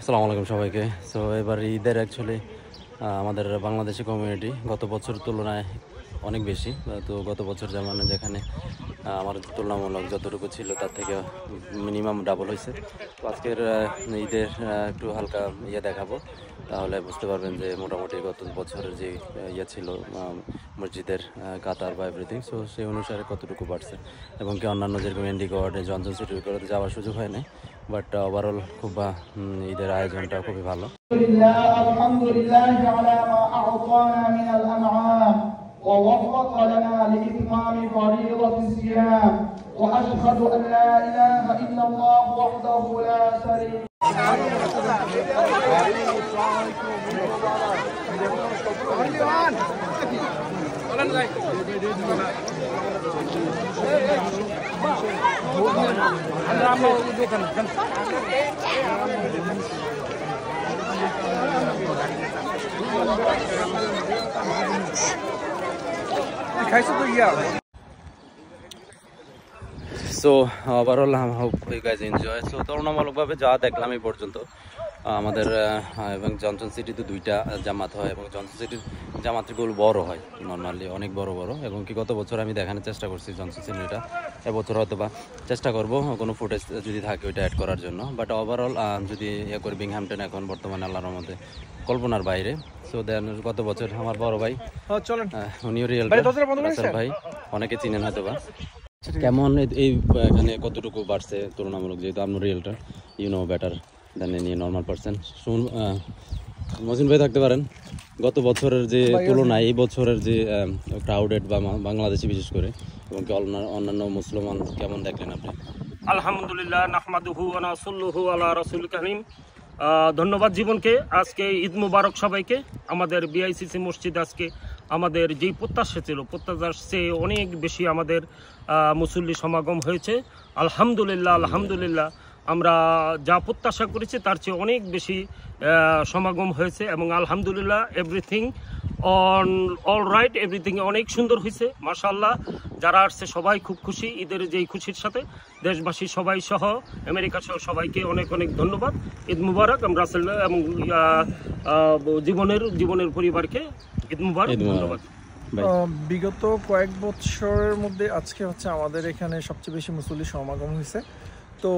আসসালামু আলাইকুম সবাইকে। সো এবার ঈদের অ্যাকচুয়ালি আমাদের বাংলাদেশি কমিউনিটি গত বছর তুলনায় অনেক বেশি। তো গত বছর যেখানে আমার তুলনামূলক যতটুকু ছিল তার থেকে মিনিমাম ডাবল হয়েছে। তো আজকের ঈদের একটু হালকা দেখাবো, তাহলে বুঝতে পারবেন যে মোটামুটি গত বছরের যে ছিল মসজিদের কাতার বা এভরিথিং, সো সেই অনুসারে কতটুকু বাড়ছে এবং কি অন্যান্য যেরকম এন্ডিকোয়ার্ডে জনসন সিটি রিকর্ডে যাওয়ার সুযোগ হয় নাই, বাট ওভারঅল খুব ঈদের আয়োজনটা খুবই ভালো। আলহামদুলিল্লাহ আলা মা আ'তানা মিনাল আন'আম ওয়া ওয়াফাকা লানা লিইতমামি ফরিইদাতিস সিয়াম ওয়া আশহাদু আন লা ইলাহা ইল্লাল্লাহ ওয়াহদাহু লা শারীকা so overall I hope you guys enjoy. So তুলনামূলকভাবে যা দেখলাম এই পর্যন্ত আমাদের এবং জনসন সিটিতে দুইটা জামাত হয় এবং জনসন সিটির জামাতগুলো বড় হয়, নর্মালি অনেক বড় বড়, এবং কি গত বছর আমি দেখানোর চেষ্টা করছি জনসন সিটিটা, এবছর হয়তো বা চেষ্টা করবো কোনো ফুটেজ যদি থাকে ওইটা অ্যাড করার জন্য। বাট ওভারঅল যদি করি বিংহ্যামটন এখন বর্তমানে আল্লাহর রহমতে কল্পনার বাইরে। সো দেন গত বছর আমার বড় ভাই উনিও রিয়েল ভাই, অনেকে চিনেন হয়তো বা। কেমন এই এখানে কতটুকু বাড়ছে তুলনামূলক, যেহেতু আপনার রিয়েলটা you know better than any normal person. শুন মহসিন ভাই থাকতে পারেন, গত বছরের যে তুলনায় এই বছরের যে ক্রাউডেড বা বাংলাদেশি বিশেষ করে এবং অন্যান্য মুসলমান কেমন দেখলেন আপনি? আলহামদুলিল্লাহ নাহমাদুহু ওয়া নাসাল্লুহু আলা রাসূলিল কারীম। ধন্যবাদ জীবনকে। আজকে ঈদ মুবারক সবাইকে। আমাদের বিআইসিসি মসজিদ আজকে আমাদের যেই প্রত্যাশা ছিল, প্রত্যাশার চেয়ে অনেক বেশি আমাদের মুসল্লি সমাগম হয়েছে। আলহামদুলিল্লাহ আলহামদুলিল্লাহ, আমরা যা প্রত্যাশা করেছি তার চেয়ে অনেক বেশি সমাগম হয়েছে এবং আলহামদুলিল্লাহ এভরিথিং অল রাইট, এভরিথিং অনেক সুন্দর হয়েছে মাশাআল্লাহ। যারা আসছে সবাই খুব খুশি ঈদের যেই খুশির সাথে, দেশবাসী সবাই সহ আমেরিকা সহ সবাইকে অনেক অনেক ধন্যবাদ। ঈদ মুবারক। আমরা এবং জীবনের পরিবারকে ঈদ মুবারক, ধন্যবাদ। বিগত কয়েক বছরের মধ্যে আজকে হচ্ছে আমাদের এখানে সবচেয়ে বেশি মুসল্লি সমাগম হয়েছে। তো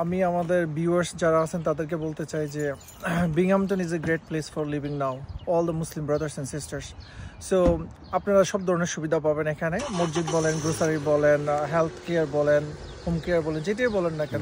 আমি আমাদের ভিউয়ার্স যারা আছেন তাদেরকে বলতে চাই যে Binghamton is a great place for living now, all the Muslim brothers and sisters. So আপনারা সব ধরনের সুবিধা পাবেন এখানে, মসজিদ বলেন, গ্রোসারি বলেন, হেলথ কেয়ার বলেন, হোম কেয়ার বলেন, যেটাই বলেন না কেন